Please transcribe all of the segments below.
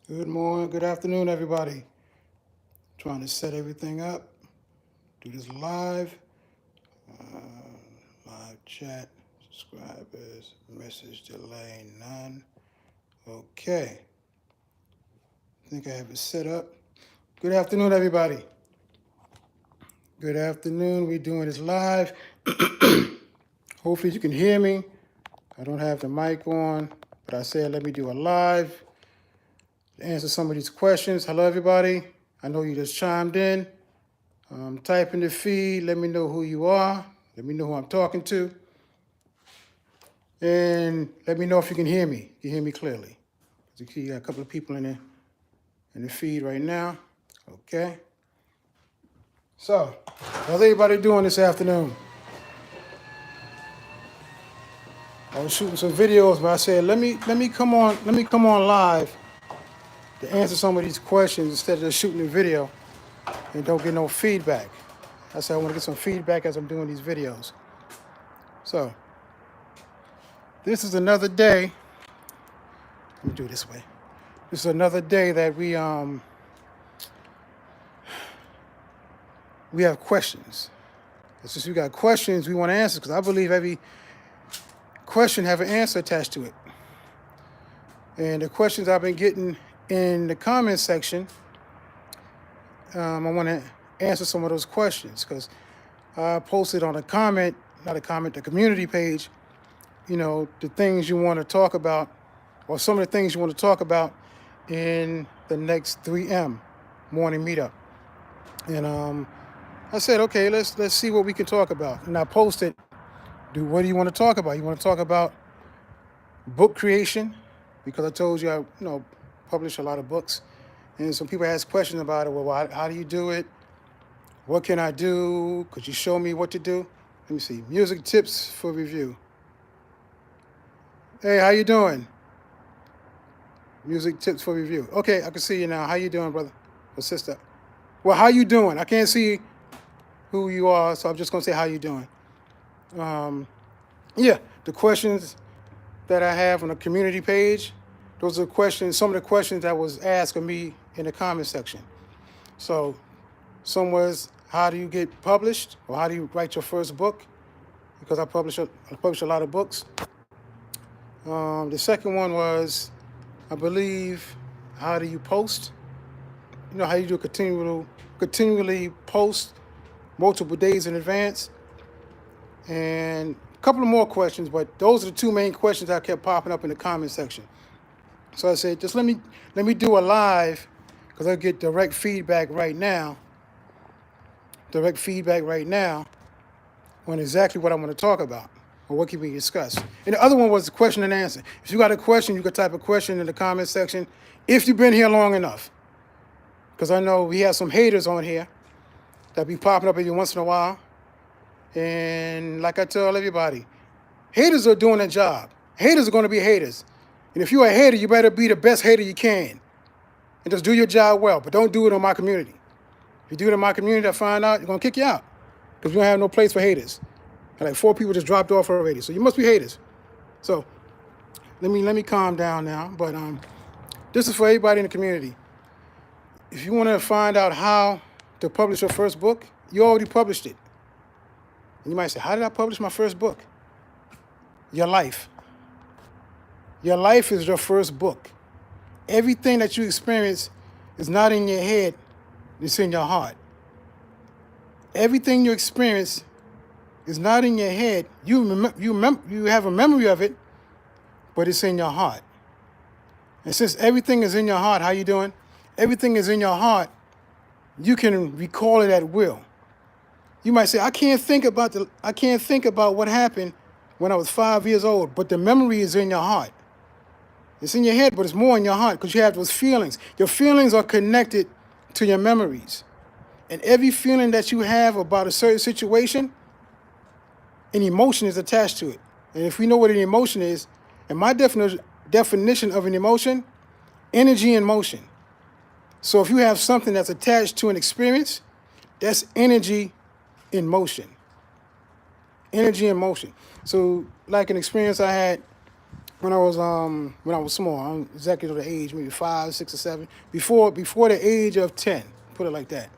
Good morning, good afternoon, everybody. Trying to set everything up. Do this live. Live chat. Subscribers. Message delay none. Okay. I think I have it set up. Good afternoon, everybody. Good afternoon. We're doing this live. Hopefully you can hear me. I don't have the mic on, but I said let me do a live to answer some of these questions. Hello, everybody. I know you just chimed in. Type in the feed. Let me know who you are. Let me know who I'm talking to. And let me know if you can hear me. You hear me clearly. You got a couple of people in the feed right now. Okay. So, how's everybody doing this afternoon? I was shooting some videos, but I said let me come on live to answer some of these questions instead of just shooting the video and don't get no feedback. I said I want to get some feedback as I'm doing these videos. So, this is another day. Let me do it this way. This is another day that we have questions. It's just we got questions we want to answer because I believe every question have an answer attached to it. And the questions I've been getting in the comment section, I want to answer some of those questions because I posted on the community page, the things you want to talk about or some of the things you want to talk about in the next 3M morning meetup. And I said, okay, let's see what we can talk about. And I posted, what do you want to talk about? You want to talk about book creation? Because I told you I publish a lot of books. And some people ask questions about it. Well, how do you do it? What can I do? Could you show me what to do? Let me see. Music tips for review. Hey, how you doing? Music tips for review. Okay, I can see you now. How you doing, brother or sister? Well, how you doing? I can't see who you are, so I'm just going to say how you doing. Yeah, the questions that I have on the community page, those are some of the questions that was asked of me in the comment section. So some was, how do you get published, or how do you write your first book? Because I publish a lot of books. The second one was, I believe, how do you post? How you do continually post multiple days in advance. And a couple of more questions, but those are the two main questions that kept popping up in the comment section. So I said, just let me do a live because I get direct feedback right now on exactly what I want to talk about or what can we discuss. And the other one was the question and answer. If you got a question, you can type a question in the comment section if you've been here long enough. Because I know we have some haters on here that be popping up every once in a while. And like I tell everybody, haters are doing their job. Haters are going to be haters. And if you're a hater, you better be the best hater you can. And just do your job well, but don't do it on my community. If you do it in my community, I find out, you're going to kick you out. Because we don't have no place for haters. And like 4 people just dropped off already. So you must be haters. So let me calm down now. But this is for everybody in the community. If you want to find out how to publish your first book, you already published it. And you might say, how did I publish my first book? Your life. Your life is your first book. Everything that you experience is not in your head, it's in your heart. Everything you experience is not in your head. You have a memory of it, but it's in your heart. And since everything is in your heart, how you doing? Everything is in your heart, you can recall it at will. You might say, I can't think about what happened when I was 5 years old, but the memory is in your heart. It's in your head, but it's more in your heart because you have those feelings. Your feelings are connected to your memories. And every feeling that you have about a certain situation, an emotion is attached to it. And if we know what an emotion is, and my definition of an emotion, energy in motion. So if you have something that's attached to an experience, that's energy in motion. Energy in motion. So like an experience I had when I was small. I'm exactly the age, maybe 5, 6, or 7. Before the age of 10, put it like that.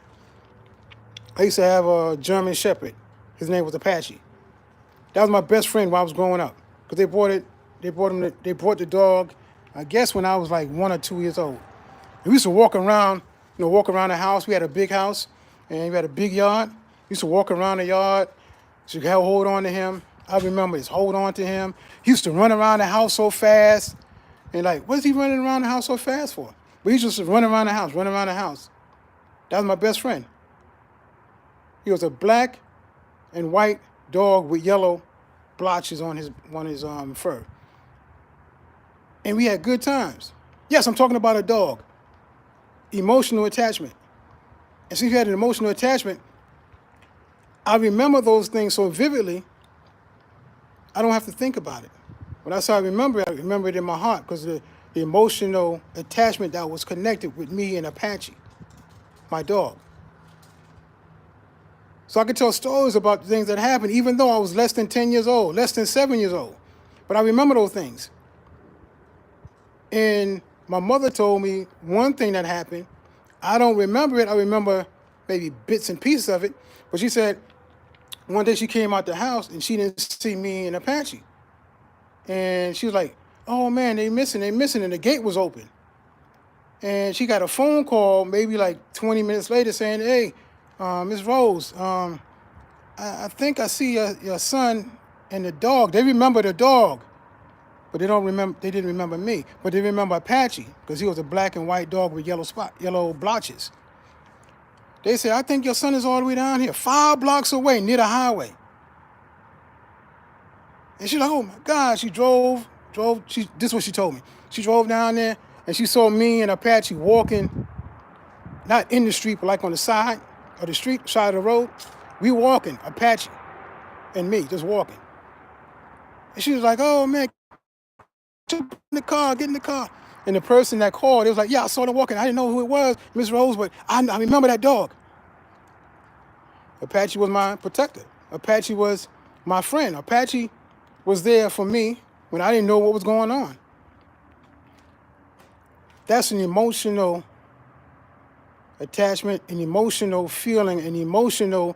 I used to have a German Shepherd. His name was Apache. That was my best friend while I was growing up. Because they brought the dog, I guess when I was like 1 or 2 years old. And we used to walk around the house. We had a big house and we had a big yard. We used to walk around the yard. So you could hold on to him. I remember just hold on to him. He used to run around the house so fast. And like, what's he running around the house so fast for? But he just run around the house, run around the house. That was my best friend. He was a black and white dog with yellow blotches on his fur. And we had good times. Yes, I'm talking about a dog. Emotional attachment. And since you had an emotional attachment, I remember those things so vividly, I don't have to think about it. When I say I remember it in my heart because the emotional attachment that was connected with me and Apache, my dog. So I could tell stories about the things that happened, even though I was less than 10 years old, less than 7 years old. But I remember those things. And my mother told me one thing that happened. I don't remember it. I remember maybe bits and pieces of it. But she said one day she came out the house and she didn't see me and Apache. And she was like, oh man, they missing. And the gate was open. And she got a phone call maybe like 20 minutes later saying, hey, Miss Rose, I think I see your son and the dog. They remember the dog, but they didn't remember me. But they remember Apache because he was a black and white dog with yellow blotches. They said, I think your son is all the way down here, 5 blocks away near the highway. And she's like, oh my God. She drove, this is what she told me. She drove down there and she saw me and Apache walking, not in the street, but like on the side of the street, side of the road. We walking, Apache and me, just walking. And she was like, oh man, get in the car. And the person that called, it was like, yeah, I saw them walking. I didn't know who it was, Miss Rose, but I remember that dog. Apache was my protector. Apache was my friend. Apache was there for me when I didn't know what was going on. That's an emotional attachment, an emotional feeling, an emotional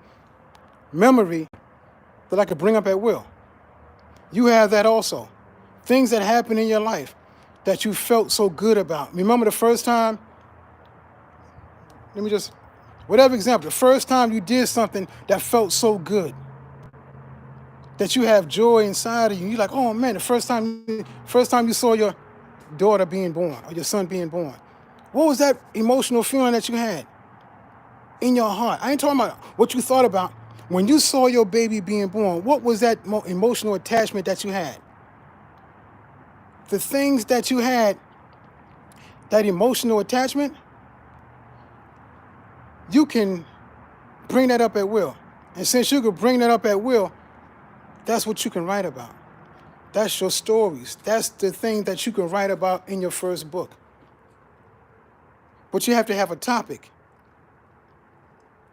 memory that I could bring up at will. You have that also. Things that happen in your life that you felt so good about. Remember the first time? Whatever example, the first time you did something that felt so good, that you have joy inside of you. You're like, oh man, the first time you saw your daughter being born or your son being born. What was that emotional feeling that you had in your heart? I ain't talking about what you thought about. When you saw your baby being born, what was that emotional attachment that you had? The things that you had, that emotional attachment, you can bring that up at will. And since you could bring that up at will, that's what you can write about. That's your stories. That's the thing that you can write about in your first book. But you have to have a topic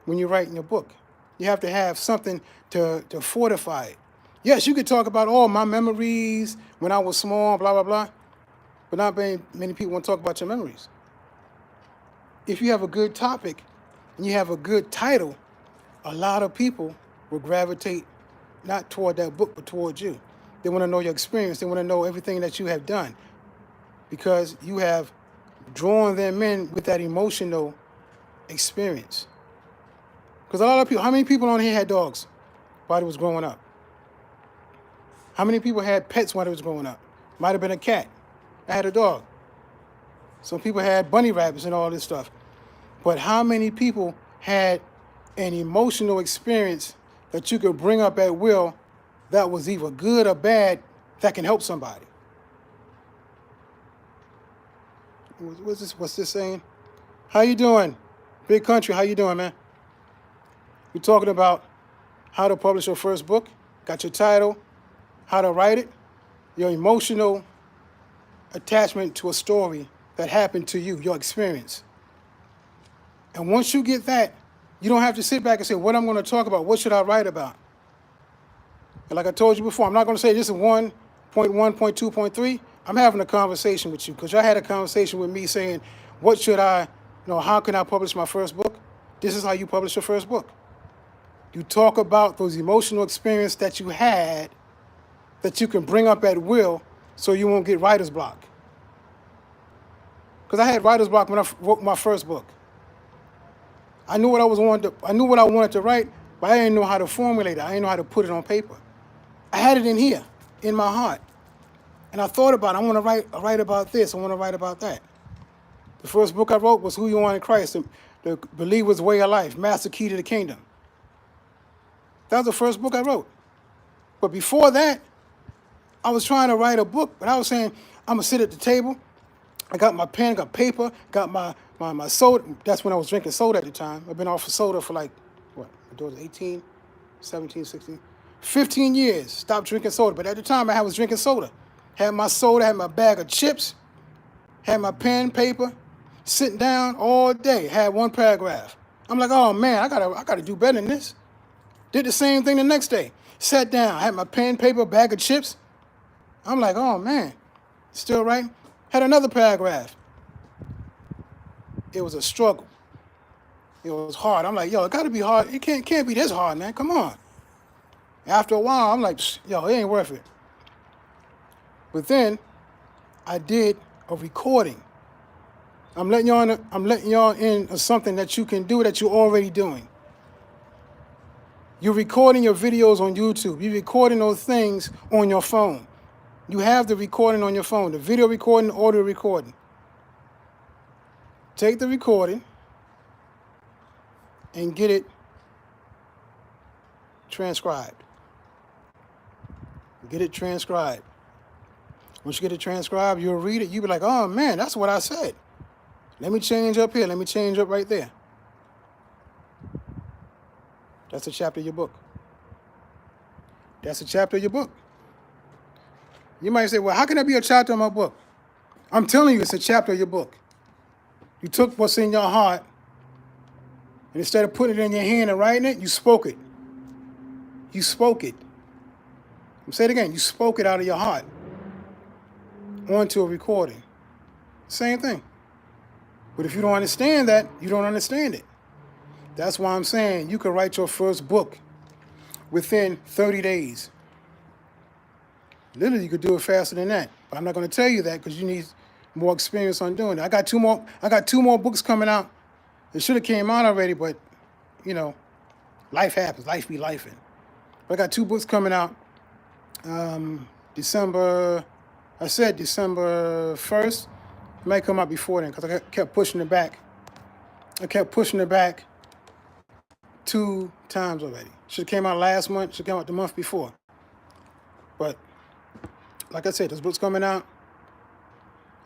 when you're writing your book. You have to have something to fortify it. Yes, you could talk about all my memories when I was small, blah, blah, blah. But not many people want to talk about your memories. If you have a good topic and you have a good title, a lot of people will gravitate not toward that book, but towards you. They want to know your experience. They want to know everything that you have done because you have drawn them in with that emotional experience. Because a lot of people, how many people on here had dogs while they was growing up? How many people had pets while they was growing up? Might have been a cat. I had a dog. Some people had bunny rabbits and all this stuff. But how many people had an emotional experience that you could bring up at will that was either good or bad that can help somebody? What's this saying? How you doing? Big country, how you doing, man? We're talking about how to publish your first book. Got your title, how to write it, your emotional attachment to a story that happened to you, your experience. And once you get that, you don't have to sit back and say, what I'm going to talk about, what should I write about? And like I told you before, I'm not going to say this is one point 1, point 2, point 3, I'm having a conversation with you because y'all had a conversation with me saying, what should I, how can I publish my first book? This is how you publish your first book. You talk about those emotional experiences that you had that you can bring up at will so you won't get writer's block. Because I had writer's block when I wrote my first book. I knew what I wanted to write, but I didn't know how to formulate it. I didn't know how to put it on paper. I had it in here, in my heart. And I thought about it. I want to write about this. I want to write about that. The first book I wrote was Who You Are in Christ, the Believer's Way of Life, Master Key to the Kingdom. That was the first book I wrote. But before that, I was trying to write a book, but I was saying, I'm going to sit at the table. I got my pen, got paper, got my soda. That's when I was drinking soda at the time. I've been off of soda for like, my daughter's 18, 17, 16, 15 years. Stopped drinking soda. But at the time, I was drinking soda. Had my soda, had my bag of chips, had my pen, paper, sitting down all day, had one paragraph. I'm like, oh man, I gotta do better than this. Did the same thing the next day. Sat down, had my pen, paper, bag of chips. I'm like, oh man, still writing. Had another paragraph. It was a struggle. It was hard. I'm like, yo, it gotta be hard. It can't be this hard, man. Come on. After a while, I'm like, yo, it ain't worth it. But then I did a recording. I'm letting y'all in on something that you can do that you're already doing. You're recording your videos on YouTube. You're recording those things on your phone. You have the recording on your phone, the video recording, the audio recording. Take the recording and get it transcribed. Get it transcribed. Once you get it transcribed, you'll read it. You'll be like, oh man, that's what I said. Let me change up here. Let me change up right there. That's a chapter of your book. That's a chapter of your book. You might say, well, how can that be a chapter of my book? I'm telling you, it's a chapter of your book. You took what's in your heart, and instead of putting it in your hand and writing it, you spoke it. You spoke it. I'm saying it again. You spoke it out of your heart onto a recording. Same thing. But if you don't understand that, you don't understand it. That's why I'm saying you can write your first book within 30 days. Literally, you could do it faster than that. But I'm not going to tell you that because you need more experience on doing it. I got two more books coming out. It should have came out already, but, life happens. Life be lifing. But I got 2 books coming out. December 1st. It might come out before then because I kept pushing it back. I kept pushing it back 2 times already. Should have came out last month. Should have came out the month before. But like I said, those books coming out.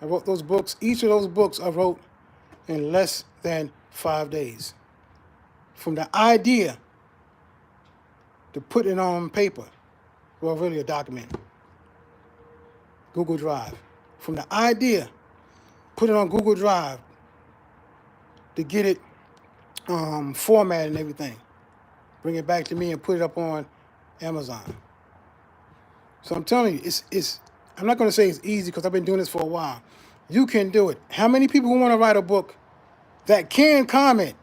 I wrote those books. Each of those books I wrote in less than 5 days. From the idea to put it on paper, well, really a document, Google Drive. From the idea, put it on Google Drive to get it formatted and everything. Bring it back to me and put it up on Amazon. So I'm telling you, it's. I'm not going to say it's easy because I've been doing this for a while. You can do it. How many people who want to write a book that can comment?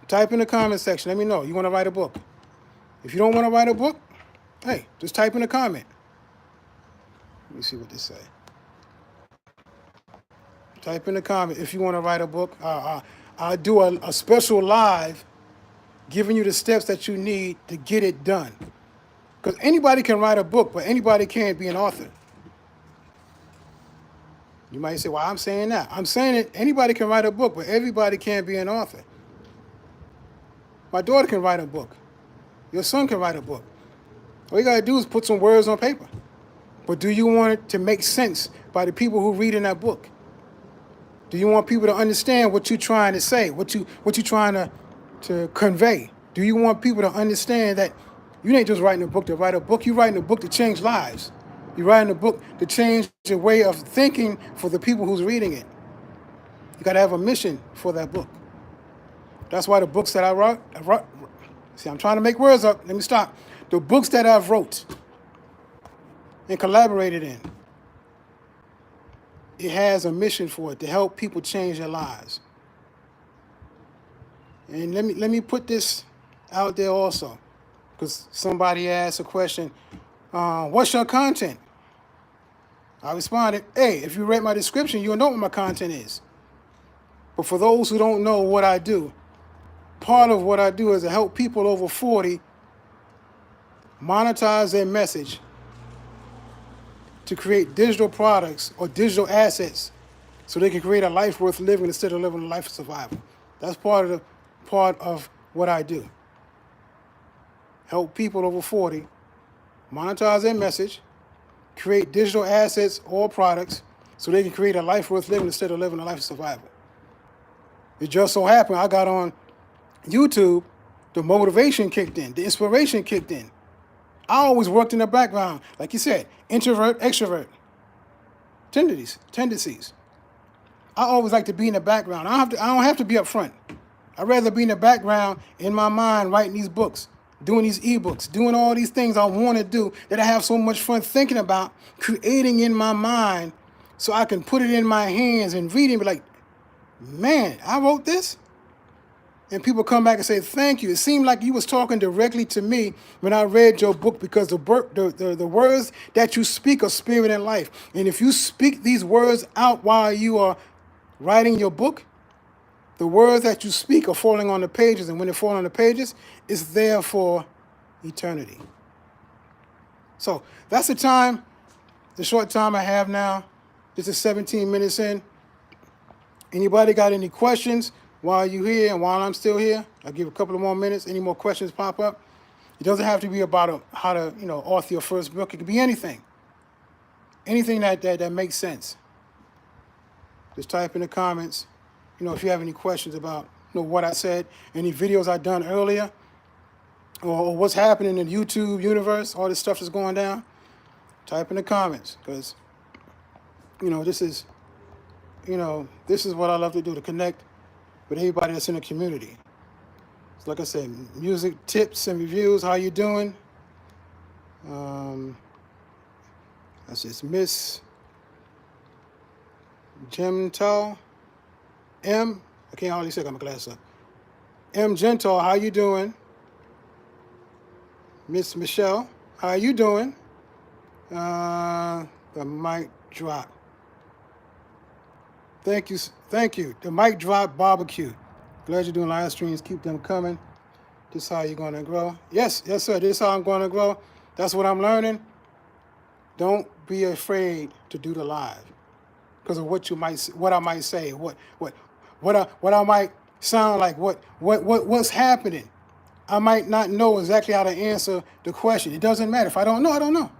Type in the comment section. Let me know. You want to write a book. If you don't want to write a book, hey, just type in a comment. Let me see what this say. Type in the comment if you want to write a book. I'll do a special live giving you the steps that you need to get it done. Because anybody can write a book, but anybody can't be an author. You might say, well, I'm saying that. I'm saying it, anybody can write a book, but everybody can't be an author. My daughter can write a book. Your son can write a book. All you got to do is put some words on paper. But do you want it to make sense by the people who read in that book? Do you want people to understand what you're trying to say, what you're trying to convey? Do you want people to understand that you ain't just writing a book to write a book, you're writing a book to change lives. You're writing a book to change the way of thinking for the people who's reading it. You got to have a mission for that book. That's why the books that I wrote, see, I'm trying to make words up. Let me stop. The books that I've wrote, and collaborated in. It has a mission for it to help people change their lives. And let me put this out there also, because somebody asked a question, what's your content? I responded, hey, if you read my description, you'll know what my content is. But for those who don't know what I do, part of what I do is to help people over 40 monetize their message to create digital products or digital assets so they can create a life worth living instead of living a life of survival. That's part of what I do. Help people over 40 monetize their message, create digital assets or products so they can create a life worth living instead of living a life of survival. It just so happened I got on YouTube, the motivation kicked in, the inspiration kicked in. I always worked in the background, like you said, introvert, extrovert, tendencies. I always like to be in the background. I don't have to be up front. I'd rather be in the background in my mind writing these books, doing these ebooks, doing all these things I want to do that I have so much fun thinking about, creating in my mind so I can put it in my hands and read it and be like, man, I wrote this? And people come back and say, thank you. It seemed like you was talking directly to me when I read your book because the words that you speak are spirit and life. And if you speak these words out while you are writing your book, the words that you speak are falling on the pages. And when they fall on the pages, it's there for eternity. So that's the short time I have now. This is 17 minutes in. Anybody got any questions while you're here and while I'm still here? I'll give a couple of more minutes. Any more questions pop up? It doesn't have to be about how to, author your first book. It could be anything. Anything that makes sense. Just type in the comments, if you have any questions about, what I said, any videos I've done earlier, or what's happening in the YouTube universe, all this stuff that's going down. Type in the comments, because, this is what I love to do, to connect with everybody that's in the community. So like I said, music tips and reviews. How you doing? That's just Miss Gentle M. I can't hardly say, I got my glasses up. M. Gentle, how you doing? Miss Michelle, how you doing? The mic drop. Thank you. The mic drop barbecue. Glad you're doing live streams. Keep them coming. This is how you're going to grow. Yes, sir. This is how I'm going to grow. That's what I'm learning. Don't be afraid to do the live because of what I might say, what I might sound like, what's happening. I might not know exactly how to answer the question. It doesn't matter. If I don't know, I don't know.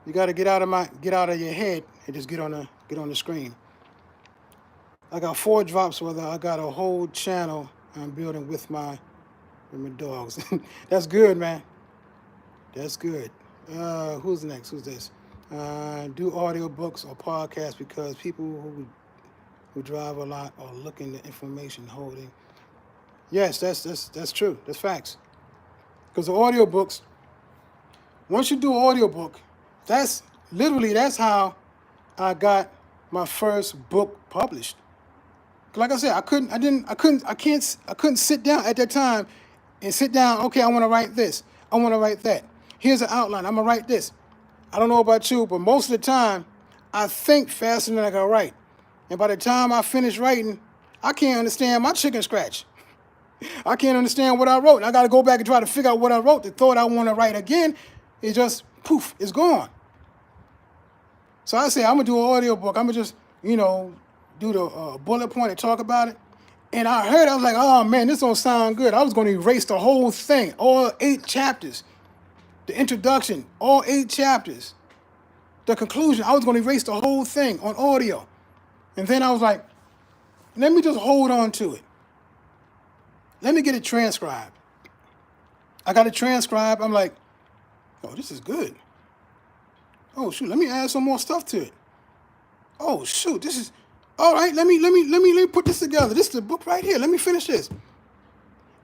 You got to get out of your head and just get on the screen. I got 4 drops, whether I got a whole channel I'm building with my dogs. That's good, man. That's good. Who's next? Who's this? Do audio books or podcasts because people who drive a lot are looking at information holding. Yes, that's true. That's facts. Because the audio books, once you do an audio book, that's how I got my first book published. Like I said, I couldn't sit down at that time and sit down, okay, I want to write this. I want to write that. Here's an outline. I'm going to write this. I don't know about you, but most of the time, I think faster than I can write. And by the time I finish writing, I can't understand my chicken scratch. I can't understand what I wrote. And I got to go back and try to figure out what I wrote. The thought I want to write again, it just, poof, it's gone. So I say, I'm going to do an audio book. I'm going to just, do the bullet point and talk about it. And I heard, I was like, oh man, this don't sound good. I was going to erase the whole thing, all 8 chapters. The introduction, all 8 chapters. The conclusion, I was going to erase the whole thing on audio. And then I was like, let me just hold on to it. Let me get it transcribed. I got it transcribed. I'm like, oh, this is good. Oh shoot, let me add some more stuff to it. Oh shoot, this is all right. Let me put this together. This is the book right here. Let me finish this.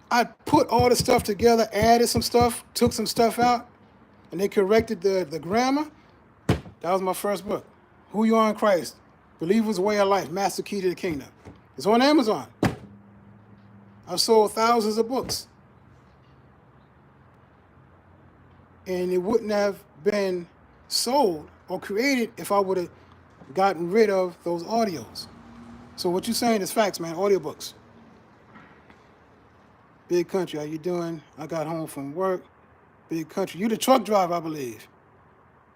I put all the stuff together, added some stuff, took some stuff out, and they corrected the grammar. That was my first book. Who You Are in Christ. Believer's Way of Life, Master Key to the Kingdom. It's on Amazon. I've sold thousands of books. And it wouldn't have been sold or created if I would have gotten rid of those audios. So what you're saying is facts, man. Audiobooks. Big Country, how you doing? I got home from work. Big Country. You the truck driver, I believe.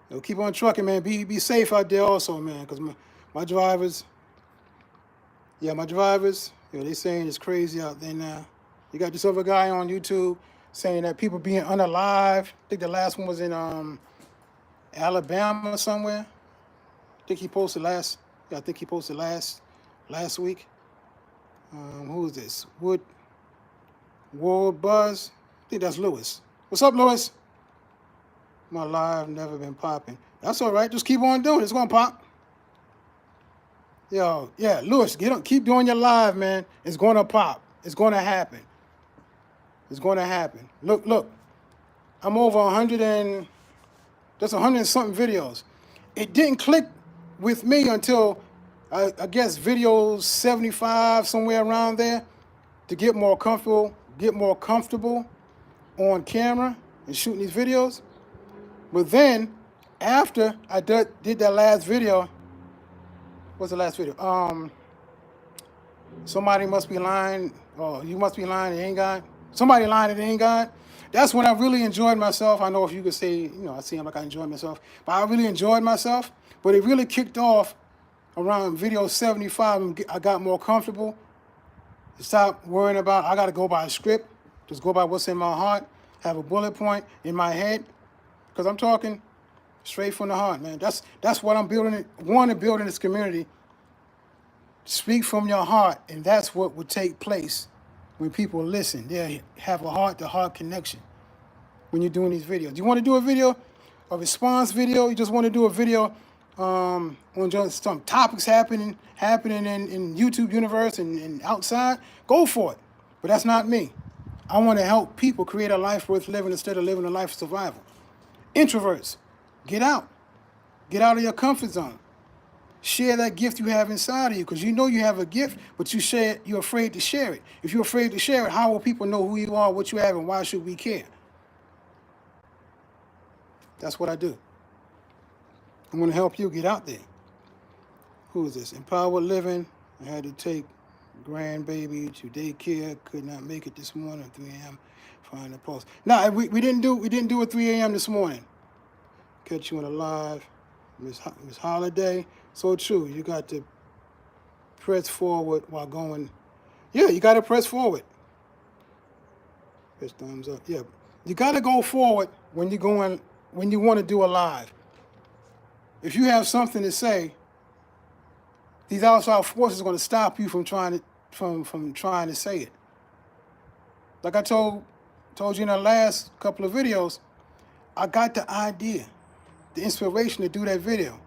Yo, keep on trucking, man. Be safe out there also, man. Because my drivers, they saying it's crazy out there now. You got this other guy on YouTube saying that people being unalive. I think the last one was in Alabama somewhere. I think he posted last week. Who is this? World Buzz. I think that's Lewis. What's up, Lewis? My live never been popping. That's all right. Just keep on doing it. It's gonna pop. Yo, yeah, Lewis, keep doing your live, man. It's gonna pop. It's gonna happen. It's gonna happen. Look. I'm over 100 and something videos. It didn't click with me until I guess videos 75, somewhere around there, to get more comfortable on camera and shooting these videos. But then, after I did that last video, what's the last video? Somebody must be lying, or you must be lying, it ain't God. Somebody lying, it ain't God. That's when I really enjoyed myself. I know if you could say, I seem like I enjoyed myself, but I really enjoyed myself. But it really kicked off around video 75, and I got more comfortable. Stop worrying about, I got to go by a script. Just go by what's in my heart. Have a bullet point in my head. Because I'm talking straight from the heart, man. That's what I'm building. Want to build in this community. Speak from your heart, and that's what would take place when people listen. They have a heart-to-heart connection when you're doing these videos. You want to do a video, a response video? You just want to do a video on just some topics happening in YouTube universe and outside? Go for it. But that's not me. I want to help people create a life worth living instead of living a life of survival. Introverts, get out. Get out of your comfort zone. Share that gift you have inside of you, because you know you have a gift, but you're afraid to share it. If you're afraid to share it, how will people know who you are, what you have, and why should we care? That's what I do. I'm going to help you get out there. Who is this? Empowered Living. I had to take grandbaby to daycare. Could not make it this morning at 3 a.m. Find the post. No, we didn't do it 3 a.m. this morning. Catch you on a live. Miss Holiday. So true. You got to press forward while going. Yeah, you got to press forward. Press thumbs up. Yeah, you got to go forward when you want to do a live. If you have something to say, these outside forces are going to stop you from trying to say it. Like I told you in the last couple of videos, I got the idea, the inspiration to do that video.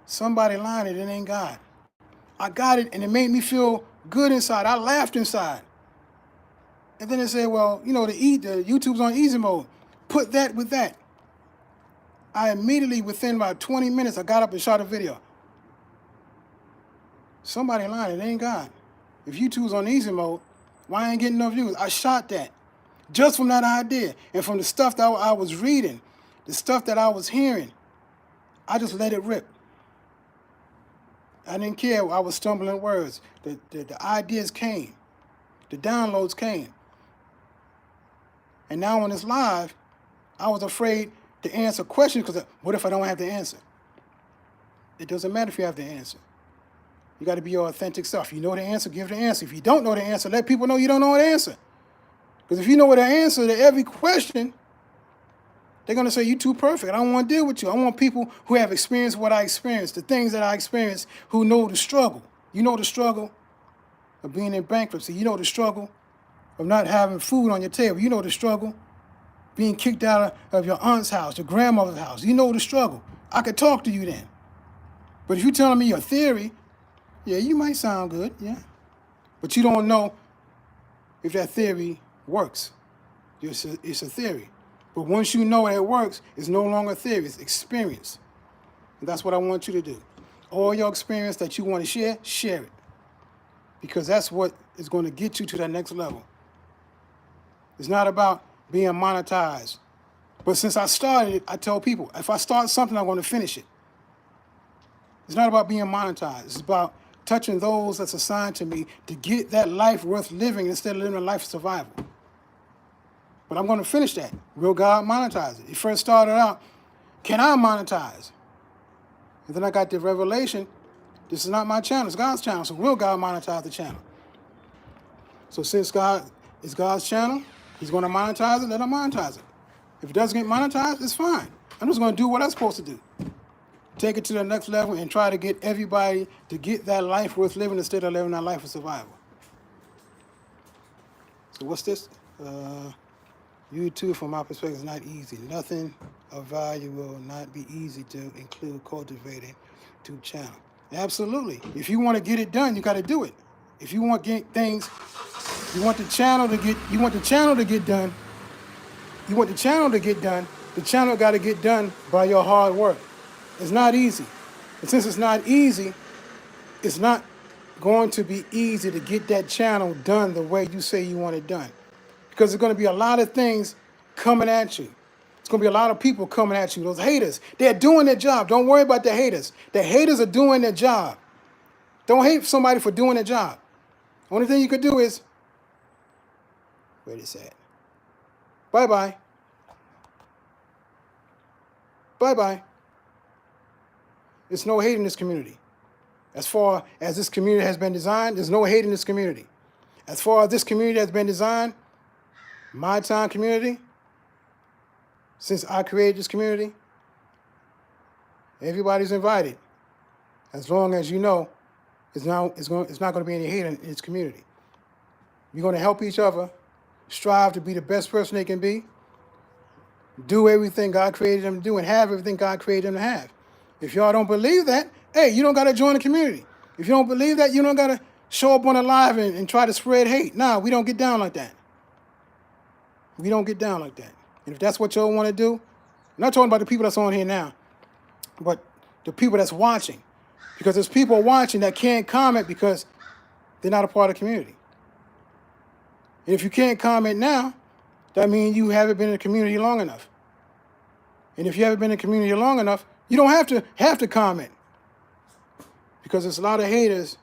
Somebody lying, it ain't God. I got it, and it made me feel good inside. I laughed inside. And then they say, well, the YouTube's on easy mode. Put that with that. I immediately, within about 20 minutes, I got up and shot a video. Somebody lying, it ain't God. If YouTube's on easy mode, why I ain't getting no views? I shot that. Just from that idea. And from the stuff that I was reading, the stuff that I was hearing, I just let it rip. I didn't care. I was stumbling words. The ideas came. The downloads came. And now when it's live, I was afraid to answer questions because what if I don't have the answer? It doesn't matter if you have the answer. You got to be your authentic self. You know the answer, give the answer. If you don't know the answer, let people know you don't know the answer. Because if you know the answer to every question, they're going to say, you're too perfect. I don't want to deal with you. I want people who have experienced what I experienced, the things that I experienced, who know the struggle. You know the struggle of being in bankruptcy. You know the struggle of not having food on your table. You know the struggle being kicked out of your aunt's house, your grandmother's house. You know the struggle. I could talk to you then. But if you're telling me your theory, yeah, you might sound good, yeah. But you don't know if that theory works. It's a theory. But once you know that it works, it's no longer theory, it's experience. And that's what I want you to do. All your experience that you want to share, share it. Because that's what is going to get you to that next level. It's not about being monetized. But since I started it, I tell people, if I start something, I'm going to finish it. It's not about being monetized. It's about touching those that's assigned to me to get that life worth living instead of living a life of survival. But I'm going to finish that. Will God monetize it? It first started out, can I monetize? And then I got the revelation, this is not my channel, it's God's channel. So will God monetize the channel? So since God is God's channel, he's going to monetize it, let him monetize it. If it doesn't get monetized, it's fine. I'm just going to do what I'm supposed to do. Take it to the next level and try to get everybody to get that life worth living instead of living that life of survival. So what's this? YouTube, from my perspective, is not easy. Nothing of value will not be easy to include cultivating to channel. Absolutely. If you want to get it done, you got to do it. If you want things, you want the channel to get done. You want the channel to get done. The channel got to get done by your hard work. It's not easy. And since it's not easy, it's not going to be easy to get that channel done the way you say you want it done. Because there's going to be a lot of things coming at you. It's going to be a lot of people coming at you. Those haters, they're doing their job. Don't worry about the haters. The haters are doing their job. Don't hate somebody for doing their job. Only thing you could do is, wait a second. Bye-bye. Bye-bye. There's no hate in this community. As far as this community has been designed, there's no hate in this community. As far as this community has been designed, my time community, since I created this community, everybody's invited. As long as you know it's not going to be any hate in its community. You're going to help each other, strive to be the best person they can be, do everything God created them to do, and have everything God created them to have. If y'all don't believe that, hey, you don't got to join the community. If you don't believe that, you don't got to show up on a live and try to spread hate. Nah, we don't get down like that. We don't get down like that. And if that's what y'all want to do, I'm not talking about the people that's on here now, but the people that's watching. Because there's people watching that can't comment because they're not a part of the community. And if you can't comment now, that means you haven't been in the community long enough. And if you haven't been in the community long enough, you don't have to comment. Because there's a lot of haters,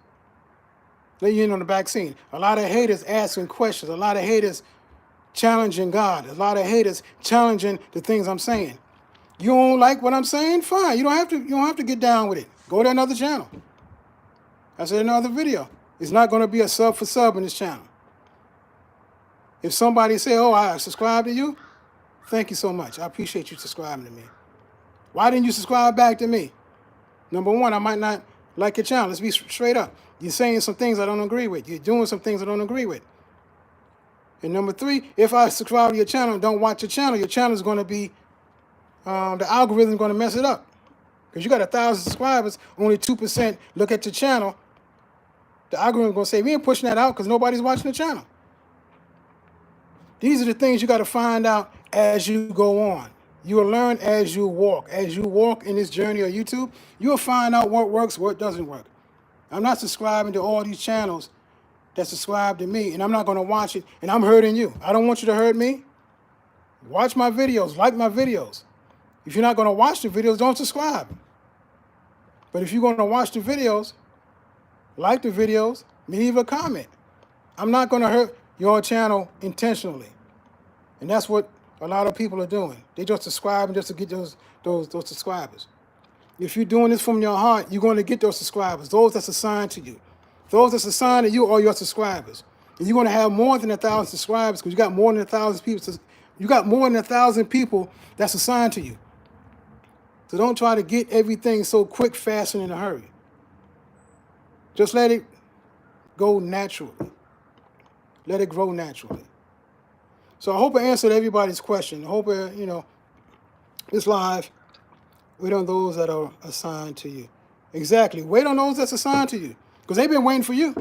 let you in on the back scene. A lot of haters asking questions. A lot of haters challenging God. A lot of haters challenging the things I'm saying. You don't like what I'm saying? Fine. You don't have to get down with it. Go to another channel. I said another video. It's not going to be a sub for sub in this channel. If somebody say, oh, I subscribe to you, thank you so much. I appreciate you subscribing to me. Why didn't you subscribe back to me? Number one, I might not like your channel. Let's be straight up. You're saying some things I don't agree with. You're doing some things I don't agree with. And number three, if I subscribe to your channel and don't watch your channel is going to be, the algorithm is going to mess it up. Because you got 1,000 subscribers, only 2% look at your channel. The algorithm is going to say, we ain't pushing that out because nobody's watching the channel. These are the things you got to find out as you go on. You will learn as you walk. As you walk in this journey of YouTube, you'll find out what works, what doesn't work. I'm not subscribing to all these channels that subscribe to me, and I'm not going to watch it, and I'm hurting you. I don't want you to hurt me. Watch my videos, like my videos. If you're not going to watch the videos, don't subscribe. But if you're going to watch the videos, like the videos, leave a comment. I'm not going to hurt your channel intentionally. And that's what a lot of people are doing. They just subscribe just to get those subscribers. If you're doing this from your heart, you're going to get those subscribers, those that's assigned to you. Those that's assigned to you are your subscribers. And you're going to have more than 1,000 subscribers because you got more than 1,000 people. You got more than 1,000 people that's assigned to you. So don't try to get everything so quick, fast, and in a hurry. Just let it go naturally. Let it grow naturally. So I hope I answered everybody's question. I hope, this live, wait on those that are assigned to you. Exactly. Wait on those that's assigned to you because they've been waiting for you.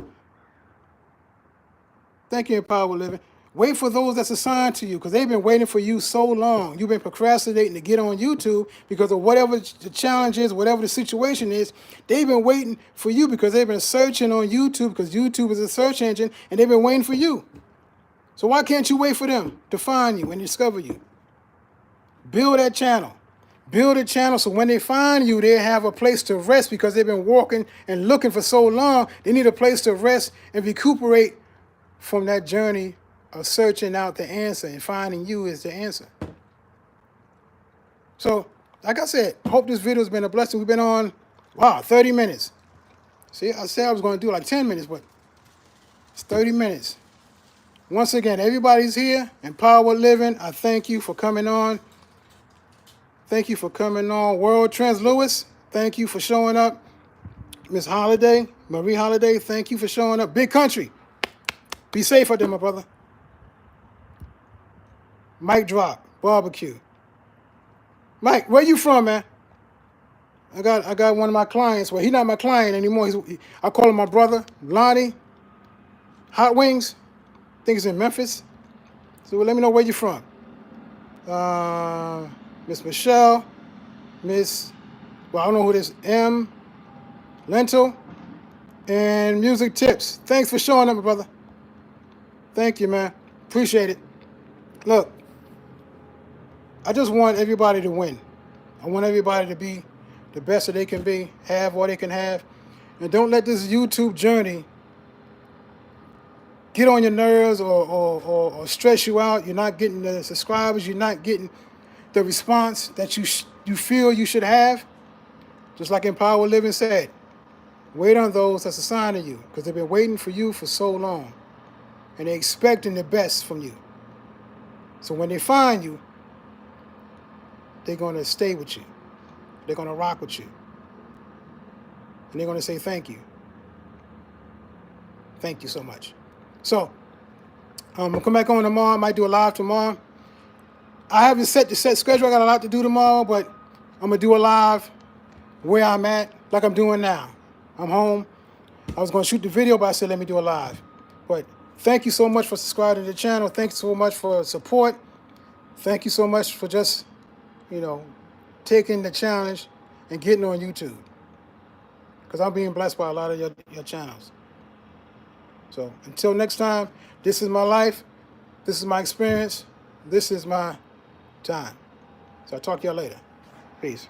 Thank you, Empower Living. Wait for those that's assigned to you because they've been waiting for you so long. You've been procrastinating to get on YouTube because of whatever the challenge is, whatever the situation is. They've been waiting for you because they've been searching on YouTube because YouTube is a search engine and they've been waiting for you. So why can't you wait for them to find you and discover you? Build that channel. Build a channel so when they find you, they have a place to rest because they've been walking and looking for so long. They need a place to rest and recuperate from that journey of searching out the answer and finding you is the answer. So, like I said, hope this video has been a blessing. We've been on, 30 minutes. See, I said I was going to do like 10 minutes, but it's 30 minutes. Once again, everybody's here in Power Living. I thank you for coming on. Thank you for coming on. World Trends Lewis, thank you for showing up. Miss Holiday, Marie Holiday, thank you for showing up. Big Country, be safe out there, my brother. Mike Drop, Barbecue. Mike, where you from, man? I got one of my clients. Well, he's not my client anymore. I call him my brother. Lonnie, Hot Wings. I think he's in Memphis. So let me know where you're from. Miss Michelle, I don't know who this is, M. Lentil, and Music Tips. Thanks for showing up, my brother. Thank you, man. Appreciate it. Look, I just want everybody to win. I want everybody to be the best that they can be, have what they can have. And don't let this YouTube journey get on your nerves or stress you out. You're not getting the subscribers. You're not getting the response that you feel you should have. Just like Empower Living said, wait on those that's assigned to you because they've been waiting for you for so long. And they're expecting the best from you. So when they find you, they're going to stay with you. They're going to rock with you. And they're going to say thank you. Thank you so much. So, I'm going to come back on tomorrow. I might do a live tomorrow. I haven't set the set schedule. I got a lot to do tomorrow, but I'm going to do a live where I'm at, like I'm doing now. I'm home. I was going to shoot the video, but I said, let me do a live. But thank you so much for subscribing to the channel. Thank you so much for support. Thank you so much for just, taking the challenge and getting on YouTube. Because I'm being blessed by a lot of your channels. So until next time, this is my life. This is my experience. This is my time. So I'll talk to y'all later. Peace.